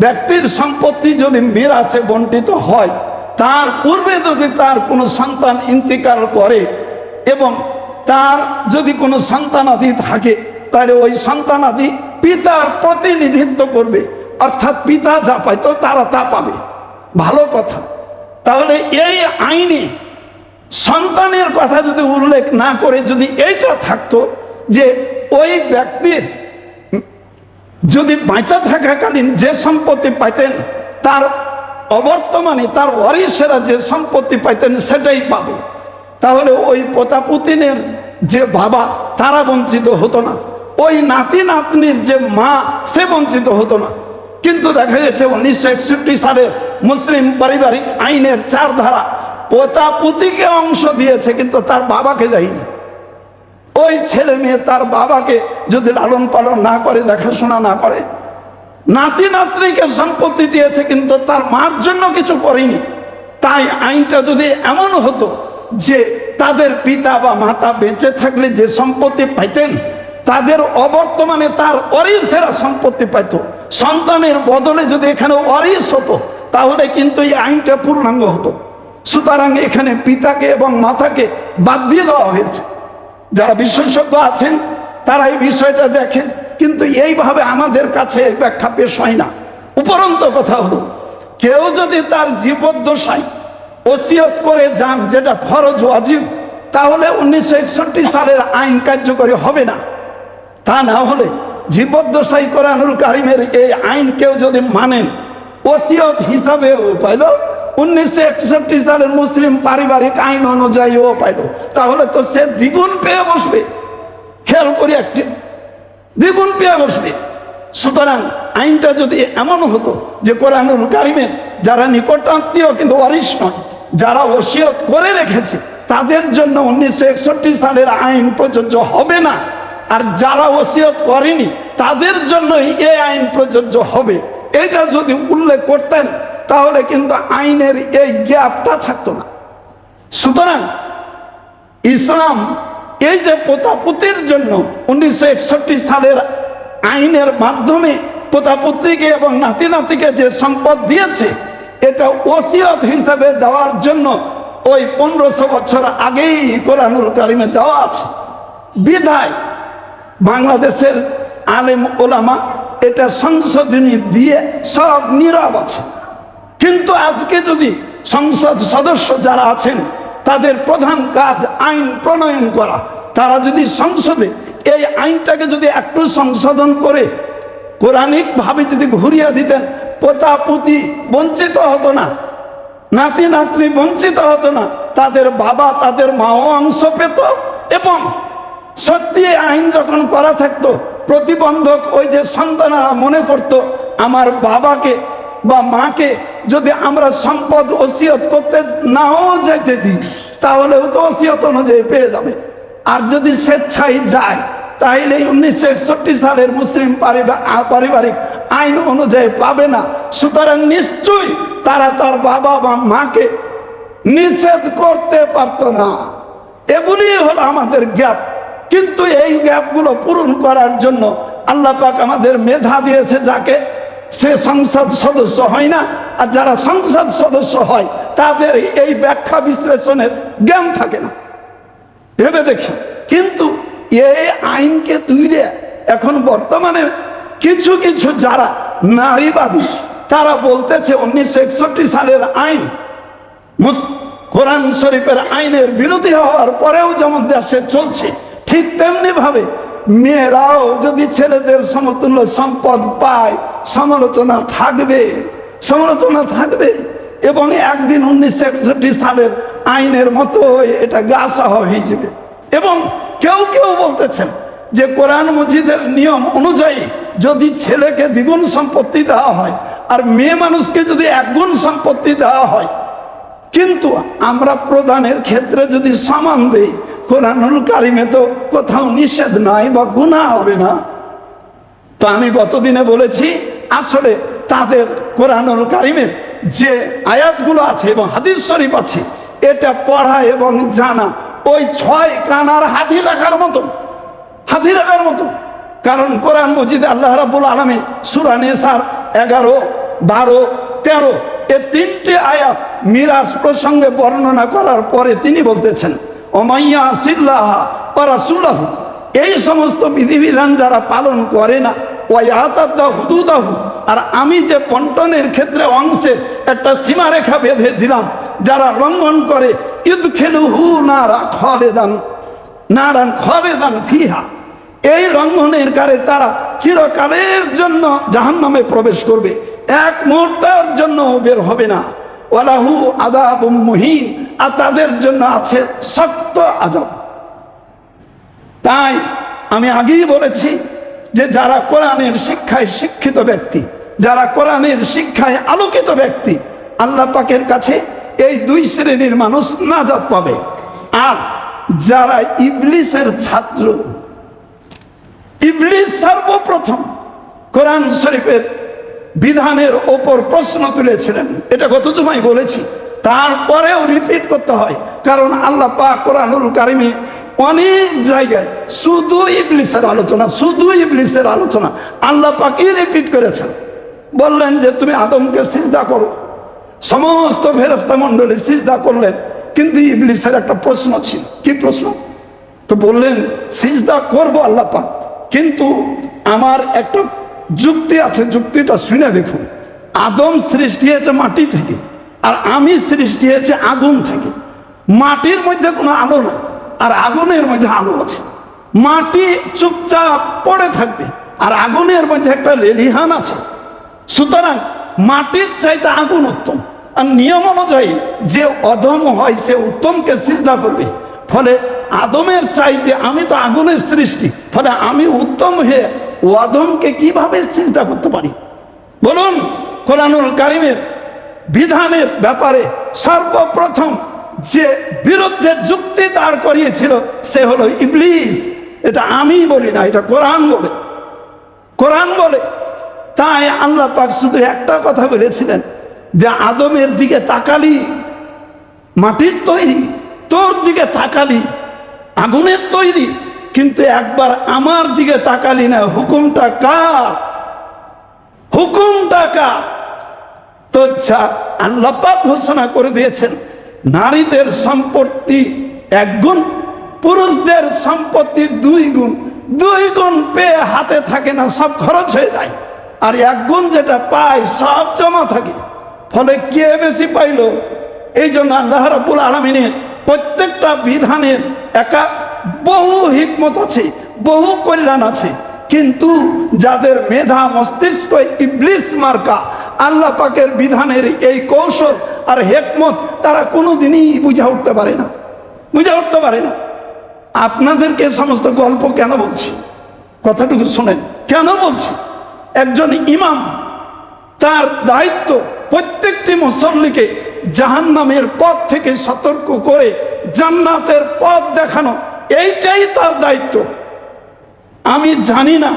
ব্যক্তির সম্পত্তি যদি মিরাসে বণ্টিত হয়, তার পূর্বে যদি তার কোনো সন্তান ইন্তিকাল করে এবং তার যদি কোনো সন্তানাদি থাকে, তাহলে ওই সন্তানাদি পিতার প্রতিনিধিত্ব করবে, অর্থাৎ পিতা যা পাইতো তারা তা পাবে। ভালো কথা। তাহলে এই আইনে সন্তানের কথা যদি উল্লেখ না করে যদি এইটা থাকতো যে ওই ব্যক্তির যদি বাঁচা থাকাকালীন যে সম্পত্তি পাইতেন, তার অবর্তমানে তার ওয়ারিসেরা যে সম্পত্তি পাইতেন সেটাই পাবে, তাহলে ওই পোতাপুতিনের যে বাবা তারা বঞ্চিত হতো না, ওই নাতি নাতনির যে মা সে বঞ্চিত হতো না। কিন্তু দেখা যাচ্ছে 1961 সালের মুসলিম পারিবারিক আইনের 4 ধারা পোতাপুতিকে অংশ দিয়েছে কিন্তু তার বাবাকে দেয়নি। ওই ছেলে মেয়ে তার বাবাকে যদি লালন পালন না করে, দেখাশোনা না করে, নাতি নাতনিকে সম্পত্তি দিয়েছে কিন্তু তার মার জন্য কিছু করেনি। তাই আইনটা যদি এমন হতো যে তাদের পিতা বা মাতা বেঁচে থাকলে যে সম্পত্তি পাইতেন, তাদের অবর্তমানে তার ওয়ারিসেরা সম্পত্তি পাইত। সন্তানের বদলে যদি এখানে ওয়ারিস হতো, তাহলে কিন্তু এই আইনটা পূর্ণাঙ্গ হতো। সুতরাং এখানে পিতাকে এবং মাতাকে বাদ দিয়ে দেওয়া হয়েছে। যারা বিশেষজ্ঞ আছেন তারা এই বিষয়টা দেখেন, কিন্তু এইভাবে আমাদের কাছে এই ব্যাখ্যা পেশ হয় না। উপরন্ত কথা হলো, কেউ যদি তার জীবদ্দশায় ওসিয়ত করে যান, যেটা ফরজ ওয়াজিব, তাহলে 1961 সালের আইন কার্যকরী হবে না। তা না হলে জীবদ্দশায় কোরআনুল কারিমের এই আইন কেউ যদি মানেন, ওসিয়ত হিসাবেও পাইল, 1961 সালের মুসলিম পারিবারিক আইন অনুযায়ীও পাইল, তাহলে তো সে দ্বিগুণ পেয়ে বসবে। খেয়াল করি একটি, দ্বিগুণ পেয়ে বসবে। সুতরাং আইনটা যদি এমন হতো যে কোরআনুল কারিমের যারা নিকটাত্মীয় কিন্তু ওয়ারিশ নয়, যারা ওসিয়ত করে রেখেছে, তাদের জন্য 1961 সালের আইন প্রযোজ্য হবে না, আর যারা ওসিয়ত করেনি তাদের জন্যই এই আইন প্রযোজ্য হবে, এটা যদি উল্লেখ করতেন তাহলে কিন্তু আইনের এই গ্যাপটা থাকতো না। সুতরাং ইসলাম এই যে পোতাপুতির জন্য 1961 সালের আইনের মাধ্যমে পোতাপুত্রীকে এবং নাতি নাতিকে যে সম্পদ দিয়েছে, এটা ওসিয়ত হিসাবে দেওয়ার জন্য ওই 1500 বছর আগেই কোরআনুল কারিমে দেওয়া আছে। বিধায় বাংলাদেশের আলেম ওলামা এটা সংশোধনী দিয়ে সব নীরব আছে। কিন্তু আজকে যদি সংসদ সদস্য যারা আছেন, তাদের প্রধান কাজ আইন প্রণয়ন করা, তারা যদি সংসদে এই আইনটাকে যদি একটু সংশোধন করে কোরআনিক ভাবে যদি ঘুরিয়ে দিতেন, পোতাপুতি বঞ্চিত হতো না, নাতি নাতনি বঞ্চিত হতো না, তাদের বাবা তাদের মাও অংশ পেত। এবং সত্যি আইন যখন করা থাকতো, প্রতিবন্ধক ওই যে সন্তানরা মনে করত, আমার বাবাকে বা মাকে যদি আমরা সম্পদ ওসিয়ত করতে নাও যেতে দিই, তাহলেও তো ওসিয়ত অনুযায়ী পেয়ে যাবে। আর যদি স্বেচ্ছায় যায়, তাহলে 1961 সালের মুসলিম পারিবারিক আইন অনুযায়ী পাবে না। সুতরাং নিশ্চয়ই তারা তার বাবা বা মাকে নিষেধ করতে পারত না। এগুলি হলো আমাদের গ্যাপ। কিন্তু এই গ্যাপগুলো পূরণ করার জন্য আল্লাহ পাক আমাদের মেধা দিয়েছে, যাকে সে সংসদ সদস্য হয় না, আর যারা সংসদ সদস্য হয় তাদের এই ব্যাখ্যা বিশ্লেষণের জ্ঞান থাকে না। ভেবে দেখি, কিন্তু এই আইনকে তুলে এখন বর্তমানে কিছু কিছু যারা নারীবাদী, তারা বলতেছে 1961 সালের আইন কোরআন শরীফের আইনের বিরোধী হওয়ার পরেও যেমন দেশে চলছে, ঠিক তেমনি ভাবে মেয়েরাও যদি ছেলেদের সমতুল্য সম্পদ পায়, সমালোচনা থাকবে, সমালোচনা থাকবে। এবং একদিন 1961 সালের আইনের মতো এটা গাছা হয়ে যাবে। এবং কেউ কেউ বলতেছেন যে কোরআন মজিদের নিয়ম অনুযায়ী যদি ছেলেকে দ্বিগুণ সম্পত্তি দেওয়া হয় আর মেয়ে মানুষকে যদি একগুণ সম্পত্তি দেওয়া হয়, কিন্তু আমরা প্রদানের ক্ষেত্রে যদি সমান দেই, কোরআনুল কারিমে তো কোথাও নিষেধ নাই বা গুনাহ হবে না। তো আমি গতদিনে বলেছি, আসলে তাদের কোরআনুল কারিমের যে আয়াতগুলো আছে এবং হাদিস শরীফ আছে, এটা পড়া এবং জানা ওই 6 কানার হাতি রাখার মতো, হাতি রাখার মতো। কারণ কোরআন মজিদে আল্লাহ রাব্বুল আলামিন সূরা নিসার 11, 12, 13 এই 3টে আয়াত মিরাজ প্রসঙ্গে বর্ণনা করার পরে তিনি বলতেছেন, ওমাইয়া আসিল্লাহ ওয়া রাসূলাহু, এই সমস্ত বিধিবিধান যারা পালন করে না, ওয়ায়াতাদ্দা হুদুদাহু, আর আমি যে বন্টনের ক্ষেত্রে অংশের একটা সীমারেখা বেঁধে দিলাম, যারা লঙ্ঘন করে, ইউদখিলুহু নারান খালিদান ফিহা, এই লঙ্ঘনের কারে তারা চিরকালের জন্য জাহান্নামে প্রবেশ করবে, এক মুহূর্তের জন্য বের হবে না। ওয়ালাহু আযাবুম মুহিন, আর তাদের জন্য আছে শক্ত আযাব। তাই আমি আগেই বলেছি যে যারা কোরআনের শিক্ষায় শিক্ষিত ব্যক্তি, যারা কোরআনের শিক্ষায় আলোকিত ব্যক্তি, আল্লাহ পাকের কাছে এই 2 শ্রেণীর মানুষ নাজাত পাবে। আর যারা ইবলিসের ছাত্র, ইবলিস সর্বপ্রথম কোরআন শরীফের বিধানের ওপর প্রশ্ন তুলেছিলেন, এটা গত জুমায় বলেছি। তারপরেও রিপিট করতে হয়, কারণ আল্লাহ পাক কোরআনুল কারিমে অনেক জায়গায় শুধু ইবলিসের আলোচনা, শুধু ইবলিসের আলোচনা আল্লাহ পাকই রিপিট করেছেন। বললেন যে তুমি আদমকে সিজদা করো, সমস্ত ফেরেশতা মণ্ডলী সিজদা করলেন, কিন্তু ইবলিসের একটা প্রশ্ন ছিল। কি প্রশ্ন? তো বললেন সিজদা করবো আল্লাহ পাক, কিন্তু আমার একটা যুক্তি আছে, যুক্তিটা শুনে দেখুন। আদম সৃষ্টি হয়েছে মাটি থেকে, আর আমি সৃষ্টি হয়েছে আগুন থেকে। মাটির মধ্যে কোনো আলো না, আর আগুনের মধ্যে আলো আছে। মাটি চুপচাপ পড়ে থাকবে, আর আগুনের মধ্যে একটা লেলিহান আছে। সুতরাং মাটির চাইতে আগুন উত্তম, আর নিয়ম অনুযায়ী যে অধম হয় সে উত্তমকে সিজদা করবে। ফলে আদমের চাইতে, আমি তো আগুনের সৃষ্টি, ফলে আমি উত্তম হয়ে ও আদমকে কিভাবে সিজদা করতে পারি? বলুন, কোরআনুল কারিমের বিধানের ব্যাপারে সর্বপ্রথম যে বিরুদ্ধে যুক্তি দাঁড় করিয়েছিল সে হলো ইবলিস। এটা আমি বলি না, এটা কোরআন বলে, কোরআন বলে। তাই আল্লাহ পাক শুধু একটা কথা বলেছিলেন যে আদমের দিকে তাকালি মাটির তৈরি, তোর দিকে তাকালি আগুনের তৈরি, কিন্তু একবার আমার দিকে তাকালি না। হুকুমটা কার? হুকুমটা কার? তো আল্লাহ পাক ঘোষণা করে দিয়েছেন নারীদের সম্পত্তি 1 গুণ, পুরুষদের সম্পত্তি 2 গুণ। 2 গুণ পেয়ে হাতে থাকে না, সব খরচ হয়ে যায়, আর 1 গুণ যেটা পায় সব জমা থাকে। ফলে কে বেশি পাইল? এই জন্য আল্লাহ রাব্বুল আলামিনের প্রত্যেকটা বিধানের বহু হিকমত আছে, বহু কল্যাণ আছে, কিন্তু যাদের মেধা মস্তিষ্ক ইবলিস মার্কা, আল্লাহ পাকের বিধানের এই কৌশল আর হিকমত তারা কোনোদিনই বুঝে উঠতে পারে না, বুঝে উঠতে পারে না। আপনাদেরকে সমস্ত গল্প কেন বলছি? কথাটুকু শোনেন, কেন বলছি? একজন ইমাম, তার দায়িত্ব প্রত্যেকটি মুসল্লিকে জাহান্নামের পথ থেকে সতর্ক করে জান্নাতের পথ দেখানো, এইটাই তার দায়িত্ব। আমি জানি না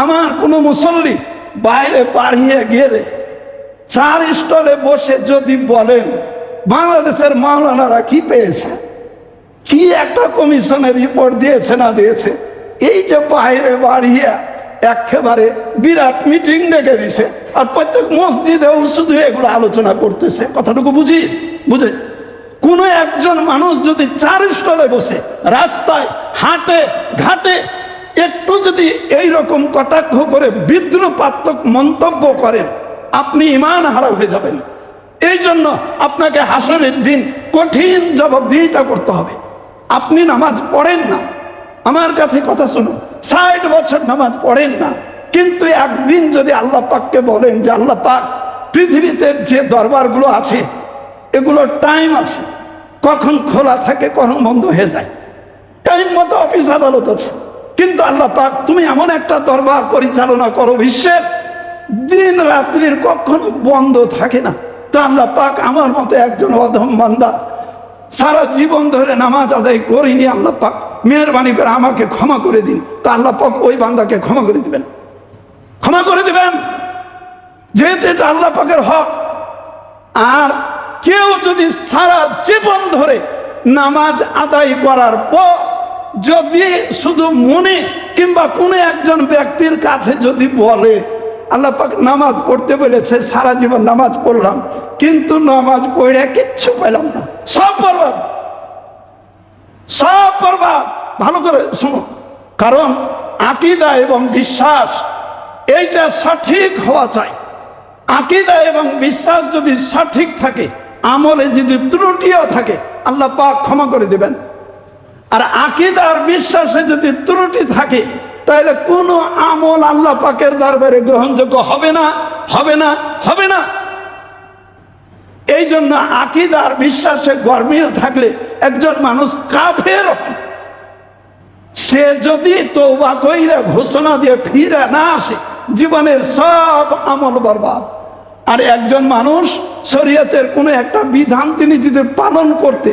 আমার কোনো মুসল্লি বাইরে পাড়িয়ে গেলে 4 স্টলে বসে যদি বলেন বাংলাদেশের মাওলানারা কি পেয়েছে, কি একটা কমিশনের রিপোর্ট দিয়েছে না দিয়েছে, এই যে বাইরে বাড়িয়ে একেবারে বিরাট মিটিং ডেকে দিছে, আর প্রত্যেক মসজিদেও শুধু এগুলো আলোচনা করতেছে। কথাটুকু বুঝে কোনো একজন মানুষ যদি 4 স্টলে বসে রাস্তায় হাটে ঘাটে একটু যদি এইরকম কটাক্ষ করে বিদ্রুপাত্মক মন্তব্য করেন, আপনি ঈমান হারা হয়ে যাবেন। এই জন্য আপনাকে হাসরের দিন কঠিন জবাবদিহিতা করতে হবে। আপনি নামাজ পড়েন না, আমার কাছে কথা শুনুন, 60 বছর নামাজ পড়েন না, কিন্তু একদিন যদি আল্লাহ পাককে বলেন যে আল্লাহ পাক, পৃথিবীতে যে দরবারগুলো আছে এগুলোর টাইম আছে, কখন খোলা থাকে কখন বন্ধ হয়ে যায়, টাইম মতো অফিস আদালত আছে, কিন্তু আল্লাহ পাক তুমি এমন একটা দরবার পরিচালনা করো বিশ্বের, দিন রাত্রির কখনো বন্ধ থাকে না। তো আল্লাহ পাক আমার মতো একজন অধম বান্দা সারা জীবন ধরে নামাজ আদায় করিনি, আল্লাহ পাক মেহরবানি করে আমাকে ক্ষমা করে দিন। তো আল্লাহ পাক ওই বান্দাকে ক্ষমা করে দিবেন, ক্ষমা করে দিবেন, যেহেতু এটা আল্লাহ পাকের হক। আর কেউ যদি সারা জীবন ধরে নামাজ আদায় করার পর যদি শুধু মনে কিংবা কোনো একজন ব্যক্তির কাছে যদি বলে আল্লাহ পাক নামাজ পড়তে বলেছে, সারা জীবন নামাজ পড়লাম কিন্তু নামাজ পড়ে কিচ্ছু পেলাম না, সব বরবাদ, সব বরবাদ। ভালো করে শুনো, কারণ আকীদা এবং বিশ্বাস এইটা সঠিক হওয়া চাই। আকীদা এবং বিশ্বাস যদি সঠিক থাকে, আমলে যদি ত্রুটিও থাকে আল্লাহ পাক ক্ষমা করে দেবেন। আর আকীদা আর বিশ্বাসে যদি ত্রুটি থাকে তাহলে কোনো আমল আল্লাহ পাকের দরবারে গ্রহণযোগ্য হবে না, হবে না, হবে না। এই জন্য আকীদা আর বিশ্বাসে গরমিল থাকলে একজন মানুষ কাফের হয়। সে যদি তওবা কইরা ঘোষণা দিয়ে ফিরে না আসে, জীবনের সব আমল বরবাদ। আর একজন মানুষ শরীয়তের কোনো একটা বিধান তিনি যদি পালন করতে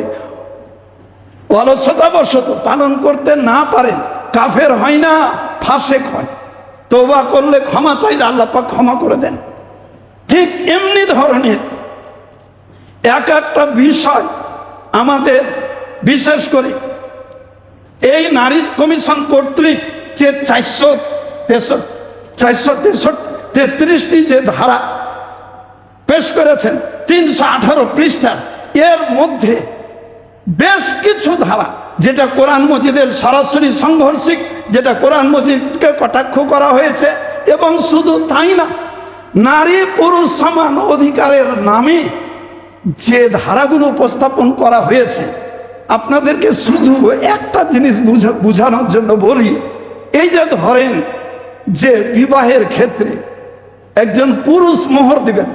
অলসতাবশত পালন করতে না পারেন, কাফের হয় না, ফাসেক হয়। তওবা করলে ক্ষমা চাইলে আল্লাহ পাক ক্ষমা করে দেন। ঠিক এমনি ধরনের এক একটা বিষয় আমাদের বিশেষ করে এই নারী কমিশন কর্তৃক যে 433টি যে ধারা পেশ করেছেন 318 পৃষ্ঠা, এর মধ্যে বেশ কিছু ধারা যেটা কোরআন মজিদের সরাসরি সংঘর্ষিক, যেটা কোরআন মজিদকে কটাক্ষ করা হয়েছে, এবং শুধু তাই না, নারী পুরুষ সমান অধিকারের নামে যে ধারাগুলো উপস্থাপন করা হয়েছে, আপনাদেরকে শুধু একটা জিনিস বুঝানোর জন্য বলি। এই যে ধরেন যে বিবাহের ক্ষেত্রে একজন পুরুষ মোহর দিবেন,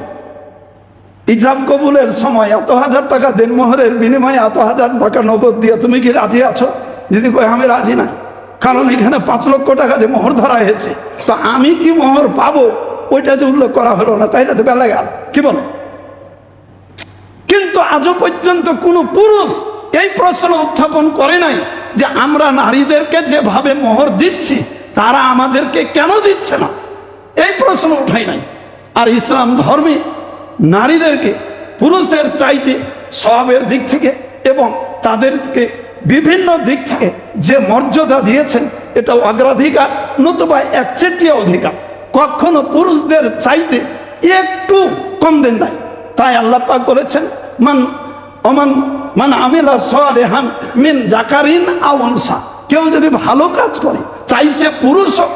ইজাব কবুলের সময় এত হাজার টাকা দেন, মোহরের বিনিময়ে এত হাজার টাকা নগদ দিয়ে তুমি কি রাজি আছো? যদি কই আমি রাজি নাই, কারণ এখানে 5 লক্ষ টাকা যে মোহর ধরা হয়েছে, তো আমি কি মোহর পাবো ওইটা যে উল্লেখ করা হলো না, তাই না? তো বেলা গেল, কি বলে? কিন্তু আজও পর্যন্ত কোনো পুরুষ এই প্রশ্ন উত্থাপন করে নাই যে আমরা নারীদেরকে যেভাবে মোহর দিচ্ছি তারা আমাদেরকে কেন দিচ্ছে না, এই প্রশ্ন উঠাই নাই। আর ইসলাম ধর্মে নারীদেরকে পুরুষের চাইতে সওয়াবের দিক থেকে এবং তাদেরকে বিভিন্ন দিক থেকে যে মর্যাদা দিয়েছেন, এটা অগ্রাধিকার নতুবা একচেটিয়া অধিকার, কখনো পুরুষদের চাইতে একটু কম দেন নাই। তাই আল্লাহ পাক বলেছেন, মান আমিলা সালিহান মিন যাকারিন আও উনসা, কেউ যদি ভালো কাজ করে, চাইছে পুরুষ হোক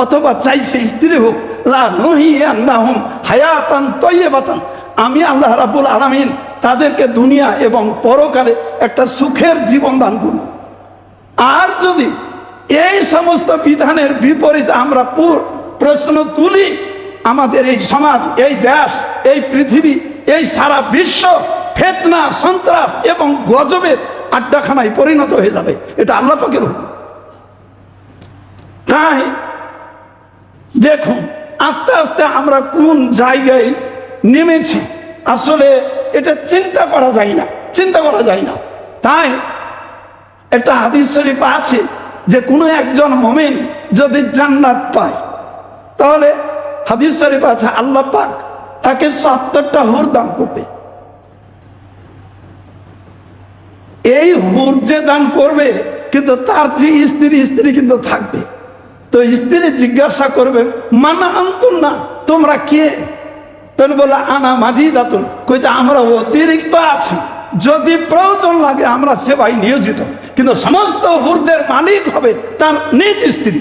অথবা চাইছে স্ত্রী হোক, লা নুহিয়ান্নাহুম হায়াতান তাইয়্যিবাতান, আমি আল্লাহ রাব্বুল আলামিন তাদেরকে দুনিয়া এবং পরকালে একটা সুখের জীবন দান করব। আর যদি এই সমস্ত বিধানের বিপরীতে আমরা প্রশ্ন তুলি, আমাদের এই সমাজ, এই দেশ, এই পৃথিবী, এই সারা বিশ্ব ফিতনা, সন্ত্রাস এবং গজবের আড্ডাখানায় পরিণত হয়ে যাবে। এটা আল্লাহ পাকের হুকুম। তাই দেখুন আস্তে আস্তে আমরা কোন জায়গায় নেমেছি, আসলে এটা চিন্তা করা যায় না। তাই একটা হাদিস শরীফ আছে যে কোনো একজন মুমিন যদি জান্নাত পায়, তাহলে হাদিস শরীফ আছে আল্লাহ পাক তাকে 70টা হুর দান করবে। এই হুর যে দান করবে, কিন্তু তার যে স্ত্রী কিন্তু থাকবে। তো স্ত্রী জিজ্ঞাসা করবে, মানা আনতুন না, তোমরা কে? তখন বলে আনা মাজিদাতুন, কইছে আমরা অতিরিক্ত আছি, যদি প্রয়োজন লাগে আমরা সেবাই নিয়োজিত। কিন্তু সমস্ত হুরদের মালিক হবে তার নিজ স্ত্রী।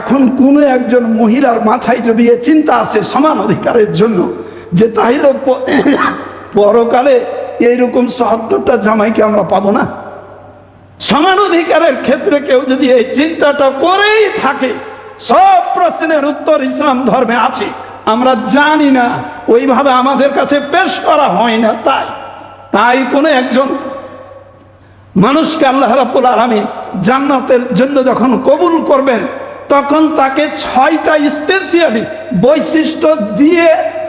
এখন কোন একজন মহিলার মাথায় যদি এ চিন্তা আসে সমান অধিকারের জন্য, যে তাইলে পরকালে এইরকম ৭০টা জামাইকে আমরা পাবো না, সমান অধিকারের ক্ষেত্রে কেউ যদি এই চিন্তাটা করেই থাকে, সব প্রশ্নের উত্তর ইসলাম ধর্মে আছে, আমরা জানি না, ওইভাবে আমাদের কাছে পেশ করা হয় না। তাই কোনো একজন মানুষকে আল্লাহ রাব্বুল আলামিন জান্নাতের জন্য যখন কবুল করবেন, তখন তাকে 6টা স্পেশালি বৈশিষ্ট্য দিয়ে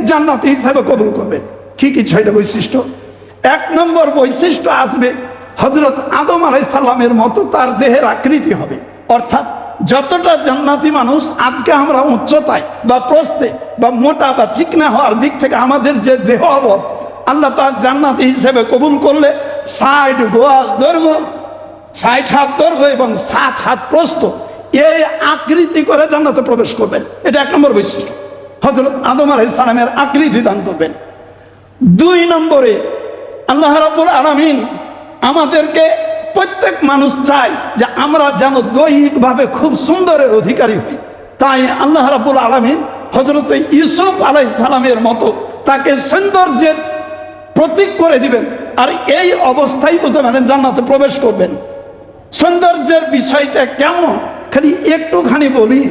জান্নাতি হিসাবে কবুল করবেন। কি 6টা বৈশিষ্ট্য? 1 নম্বর বৈশিষ্ট্য আসবে, হযরত আদম আলাইহিস সালামের মতো তার দেহের আকৃতি হবে। অর্থাৎ যতটা জান্নাতি মানুষ আজকে আমরা উচ্চতায় বা প্রস্থে বা মোটা বা চিকনা হওয়ার দিক থেকে আমাদের যে দেহ অবধ, আল্লাহ পাক জান্নাতি হিসেবে কবুল করলে 60 গজ দৈর্ঘ্য, 60 হাত দৈর্ঘ্য এবং 7 হাত প্রস্থ, এই আকৃতি করে জান্নাতে প্রবেশ করবেন। এটা 1 নম্বর বৈশিষ্ট্য, হযরত আদম আলাইহিস সালামের আকৃতি দান করবেন। 2 নম্বরে আল্লাহ রাব্বুল আলামিন আমাদেরকে, প্রত্যেক মানুষ চায় যে আমরা যেন দৈহিকভাবে খুব সুন্দরের অধিকারী হই। তাই আল্লাহ রাব্বুল আলামিন হযরত ইউসুফ আলাইহিস সালামের মতো তাকে সৌন্দর্যের প্রতীক করে দিবেন, আর এই অবস্থায় বলতে পারেন জান্নাতে প্রবেশ করবেন। সৌন্দর্যের বিষয়টা কেমন খালি একটুখানি বলি।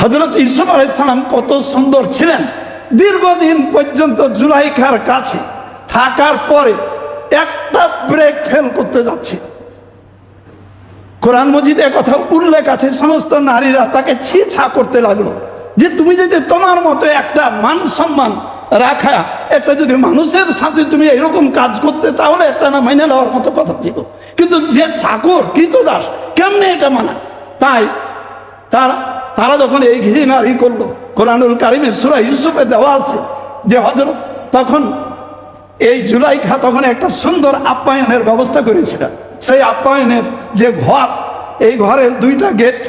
হযরত ইউসুফ আলাইহিস সালাম কত সুন্দর ছিলেন। দীর্ঘদিন পর্যন্ত জুলাইখার কাছে থাকার পরে একটা ব্রেক ফেল করতে যাচ্ছে। কোরআন মজিদে কথা উল্লেখ আছে, সমস্ত নারীরা তাকে ছিছা করতে লাগলো যে তুমি যদি তোমার মতো একটা মান সম্মান রাখা একটা যদি মানুষের সাথে তুমি এরকম কাজ করতে, তাহলে একটা না মাইনে নেওয়ার মতো কথা ছিল। কিন্তু যে চাকর কৃতদাস কেমনে এটা মানায়? তাই তারা যখন এই ঘৃণারি করলো, কোরআনুল কারিমে সূরা ইউসুফে দেওয়া আছে যে হযরত তখন এই জুলাইখা তখন একটা সুন্দর আপ্যায়নের ব্যবস্থা করেছিলেন। সেই আপ্যায়নের যে ঘর, এই ঘরের 2টা গেট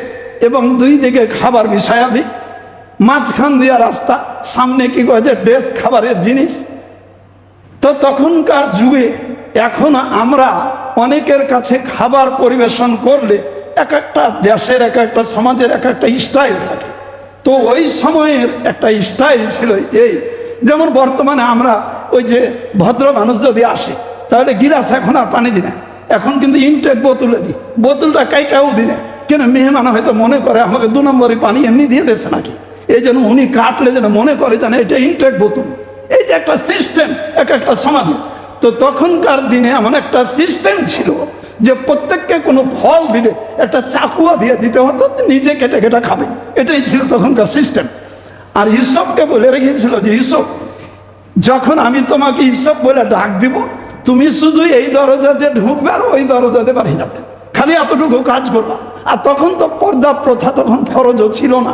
এবং 2 দিকে খাবার বিষয়াদি, মাঝখান দিয়া রাস্তা, সামনে কি কয়েছে ডেস্ক খাবারের জিনিস। তো তখনকার যুগে এখন আমরা অনেকের কাছে খাবার পরিবেশন করলে এক একটা দেশের, এক একটা সমাজের এক একটা স্টাইল থাকে। তো ওই সময়ের একটা স্টাইল ছিল এই, যেমন বর্তমানে আমরা ওই যে ভদ্র মানুষ যদি আসে তাহলে গিলাস এখন আর পানি দিই না, এখন কিন্তু ইনটেক বোতলে দিই, বোতলটা কাইটাও দিই না। কেন মেহমান হয়তো মনে করে আমাকে 2 নম্বরই পানি এমনি দিয়ে দিয়েছে নাকি, এই জন্য উনি কাটলে যেন মনে করে যেন এটা ইনটেক বোতল। এই যে একটা সিস্টেম এক একটা সমাজে। তো তখনকার দিনে এমন একটা সিস্টেম ছিল যে প্রত্যেককে কোনো ফল দিলে একটা চাকুয়া দিয়ে দিতে হতো, নিজে কেটে কেটে খাবে, এটাই ছিল তখনকার সিস্টেম। আর ইউসুফকে বলে রেখেছিল যে ইউসুফ, যখন আমি তোমাকে ইউসুফ বলে ডাক দিব, তুমি শুধু এই দরজাতে ঢুকবে আর ওই দরজাতে বাড়ি যাবে, খালি এতটুকু কাজ করবা। আর তখন তো পর্দা প্রথা তখন ফরজও ছিল না।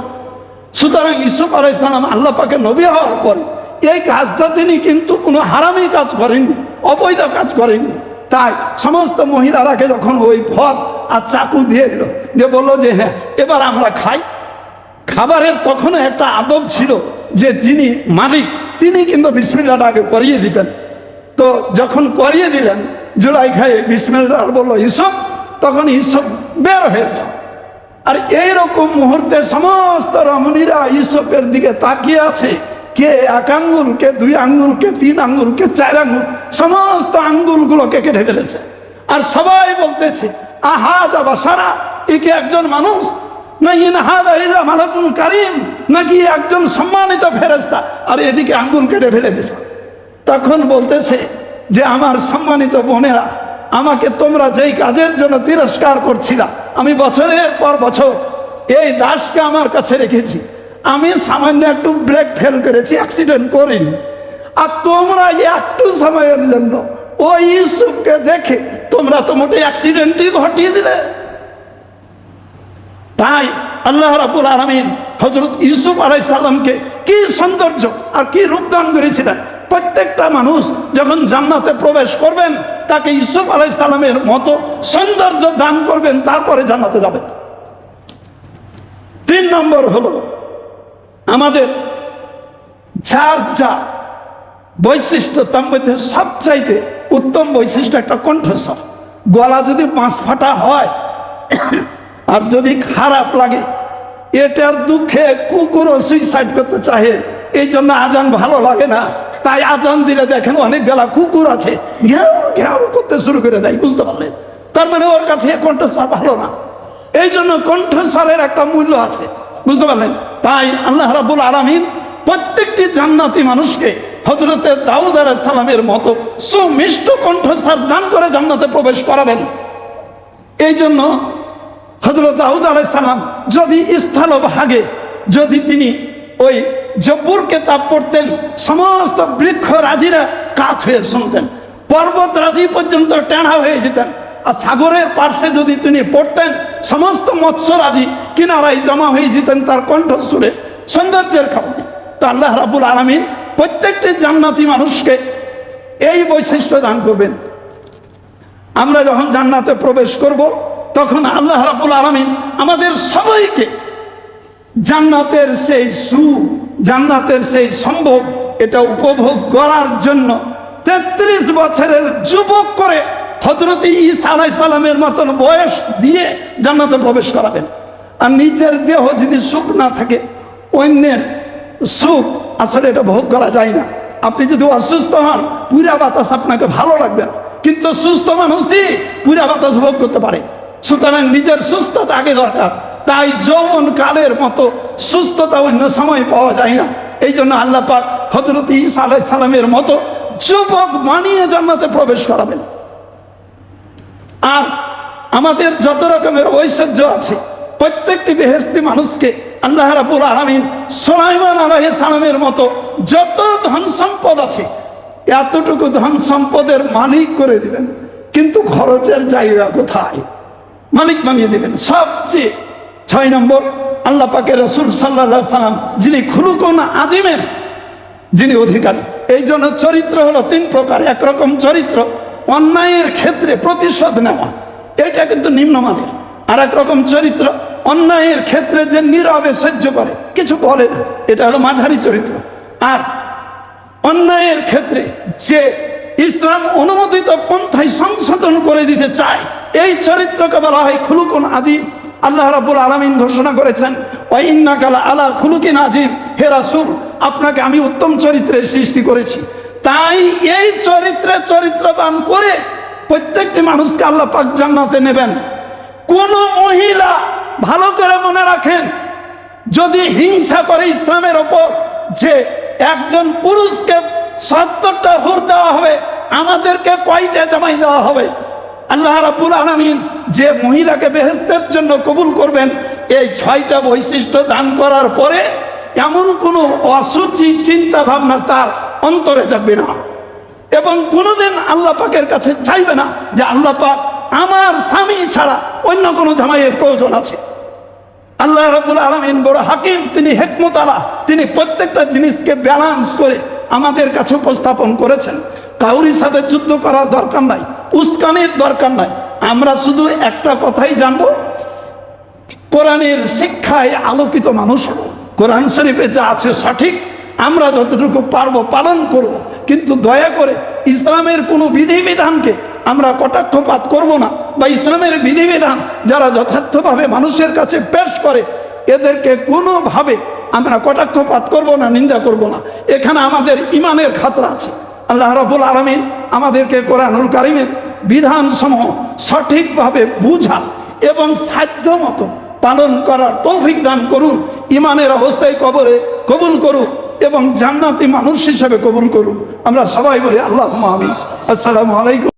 সুতরাং ইউসুফ আলাইহিস সালাম আল্লাহ পাকের নবী হওয়ার পরে এই কাজটা তিনি কিন্তু কোনো হারামি কাজ করেননি, অবৈধ কাজ করেননি। তাই সমস্ত মহিলারাকে যখন ওই ফল আর চাকু দিয়ে দিল, যে বললো যে হ্যাঁ এবার আমরা খাই। খাবারের তখনও একটা আদব ছিল যে যিনি মালিক তিনি কিন্তু বিসমিল্লাহটা আগে করিয়ে দিতেন। তো যখন করিয়ে দিলেন জুলাইখায় বিসমিল্লাহ বললো ইউসুফ, তখন ইউসুফ বের হয়েছে। আর এইরকম মুহূর্তে সমস্ত রমণীরা ইউসুফের দিকে তাকিয়ে আছে, কে 1 আঙ্গুল, কে 2 আঙ্গুল, কে 3 আঙ্গুল, কে 4 আঙ্গুল, সমস্ত আঙ্গুলগুলোকে কেটে ফেলেছে। আর সবাই বলতেছে আহাজা বাশারা, একে একজন মানুষ না, ইন হাযা ইল্লা মালাকুন কারীম, নাকি একজন সম্মানিত ফেরেশতা, আর এদিকে আঙ্গুল কেটে ফেলে দিয়েছে। তখন বলতেছে যে আমার সম্মানিত বোনেরা, আমাকে তোমরা যেই কাজের জন্য তিরস্কার করছিলা, আমি বছরের পর বছর এই দাসকে আমার কাছে রেখেছি, আমি সামান্য একটু ব্রেক ফেল করেছি, অ্যাক্সিডেন্ট করিনি, আর তোমরা একটু সময়ের জন্য ওই ইউসুফকে দেখে তোমরা তো মোটে অ্যাক্সিডেন্টই ঘটিয়ে দিলে। তাই আল্লাহ রাব্বুল আলামিন হযরত ইউসুফ আলাইহিস সালামকে কি সৌন্দর্য আর কি রূপদান করেছিলেন। প্রত্যেকটা মানুষ যখন জান্নাতে প্রবেশ করবেন তাকে ইউসুফ আলাইহিস সালামের মতো সৌন্দর্য দান করবেন, তারপরে জান্নাতে যাবেন। 3 নম্বর হলো আমাদের যার যা বৈশিষ্ট্য, তার মধ্যে সবচাইতে উত্তম বৈশিষ্ট্য একটা কণ্ঠস্বর। গলা যদি 5 ফাটা হয় আর যদি খারাপ লাগে, এটার দুঃখে কুকুরও সুইসাইড করতে চাহে। এই জন্য আজান ভালো লাগে না, তাই আজান দিলে দেখেন অনেক গেলা কুকুর আছে ঘ্যাও ঘ্যাও করতে শুরু করে দেয়, বুঝতে পারলেন? তার মানে ওর কাছে কণ্ঠস্বর ভালো না। এই জন্য কণ্ঠস্বরের একটা মূল্য আছে, বুঝতে পারলেন? তাই আল্লাহ রাব্বুল আলামিন প্রত্যেকটি জান্নাতি মানুষকে হযরতে দাউদ আলাইহিস সালামের মতো সুমিষ্ট কণ্ঠস্বর দান করে জান্নাতে প্রবেশ করাবেন। এই জন্য হযরত দাউদ আলাইহিস সালাম যদি স্থলভাগে যদি তিনি ওই জব্বুর কিতাব পড়তেন, সমস্ত বৃক্ষ রাজিরা কাত হয়ে শুনতেন, পর্বত রাজি পর্যন্ত টেঁড়া হয়ে যেতেন। আর সাগরের পার্শ্বে যদি তিনি পড়তেন, সমস্ত মৎস্যরাজি কিনারায় জমা হয়ে যেতেন তার কণ্ঠস্বরে সৌন্দর্যের কারণে। তো আল্লাহ রাব্বুল আলামিন প্রত্যেকটি জান্নাতি মানুষকে এই বৈশিষ্ট্য দান করবেন। আমরা যখন জান্নাতে প্রবেশ করব, তখন আল্লাহ রাব্বুল আলামিন আমাদের সবাইকে জান্নাতের সেই সুখ, জান্নাতের সেই সম্ভব, এটা উপভোগ করার জন্য 33 বছরের যুবক করে হযরত ঈসা আলাইহিস সালামের মতন বয়স দিয়ে জান্নাতে প্রবেশ করাবেন। আর নিজের দেহ যদি সুখ না থাকে, অন্যের সুখ আসলে এটা ভোগ করা যায় না। আপনি যদি অসুস্থ হন, পুরা বাতাস আপনাকে ভালো লাগবে না, কিন্তু সুস্থ মানুষই পুরা বাতাস ভোগ করতে পারে। সুতরাং নিজের সুস্থতা আগে দরকার। তাই যৌবন কালের মতো সুস্থতা অন্য সময় পাওয়া যায় না। এই জন্য আল্লাহ পাক হযরত ঈসা আলাইহিস সালামের মতো যুবক বানিয়ে জান্নাতে প্রবেশ করাবেন। আর আমাদের যত রকমের ঐশ্বর্য আছে, প্রত্যেকটি বেহেশতি মানুষকে আল্লাহ রাব্বুল আলামিন সুলাইমান আলাইহিস সালামের মতো যত ধন সম্পদ আছে, এতটুকু ধন সম্পদের মালিক করে দিবেন। কিন্তু খরচের জায়গা কোথায়? মালিক বানিয়ে দিবেন। সবচেয়ে 6 নম্বর, আল্লাহ পাকের রাসূল সাল্লাল্লাহু আলাইহি সাল্লাম যিনি খুলুকুন আজিমের যিনি অধিকারী। এই জন্য চরিত্র হলো তিন প্রকার। একরকম চরিত্র অন্যায়ের ক্ষেত্রে প্রতিশোধ নেওয়া, এটা কিন্তু নিম্নমানের। আর এক রকম চরিত্র অন্যায়ের ক্ষেত্রে যে নীরবে সহ্য করে, কিছু বলে না, এটা হলো মাঝারি চরিত্র। আর অন্যায়ের ক্ষেত্রে যে ইসলাম অনুমোদিত পন্থায় সংশোধন করে দিতে চায়, এই চরিত্রকে বলা হয় খুলুকুন আজিম। আল্লাহ রাব্বুল আলামিন ঘোষণা করেছেন, ওয়া ইন্নাকা আলা খুলুকিন আজিম, হে রাসূল আপনাকে আমি উত্তম চরিত্রে সৃষ্টি করেছি। তাই এই চরিত্রে চরিত্রবান করে প্রত্যেকটি মানুষকে আল্লাহ পাক জান্নাতে নেবেন। কোন মহিলা, ভালো করে মনে রাখেন, যদি হিংসা করে ইসলামের ওপর যে একজন পুরুষকে 70টা হুর দেওয়া হবে, আমাদেরকে কয়টা জামাই দেওয়া হবে, আল্লাহ রাব্বুল আলামিন যে মহিলাকে বেহেশতের জন্য কবুল করবেন, এই 6টা বৈশিষ্ট্য দান করার পরে এমন কোনো অসুচি চিন্তা ভাবনা তার অন্তরে যাবে না, এবং কোনোদিন আল্লাহ পাকের কাছে চাইবে না যে আল্লাহ পাক আমার স্বামী ছাড়া অন্য কোনো জামাইয়ের প্রয়োজন আছে। আল্লাহ রাব্বুল আলামিন বড় হাকিম, তিনি হিকমত আলা, তিনি প্রত্যেকটা জিনিসকে ব্যালেন্স করে আমাদের কাছে উপস্থাপন করেছেন। কাউরির সাথে যুদ্ধ করার দরকার নাই, উস্কানির দরকার নাই। আমরা শুধু একটা কথাই জানবো, কোরআনের শিক্ষায় আলোকিত মানুষ হব। কোরআন শরীফে যা আছে সঠিক, আমরা যতটুকু পারবো পালন করব। কিন্তু দয়া করে ইসলামের কোনো বিধিবিধানকে আমরা কটাক্ষপাত করব না, বা ইসলামের বিধিবিধান যারা যথার্থভাবে মানুষের কাছে পেশ করে এদেরকে কোনোভাবে আমরা কটাক্ষপাত করব না, নিন্দা করব না। এখানে আমাদের ইমানের খাতরা আছে। আল্লাহ রাব্বুল আলামিন আমাদেরকে কোরআনুল কারীমের বিধানসমূহ সঠিকভাবে বুঝা এবং সাধ্যমতো পালন করার তৌফিক দান করুন। ইমানের অবস্থায় কবরে কবুল করুন এবং জান্নাতি মানুষ হিসেবে কবুল করুন। আমরা সবাই বলি আল্লাহুম্মা আমিন। আসসালামু আলাইকুম।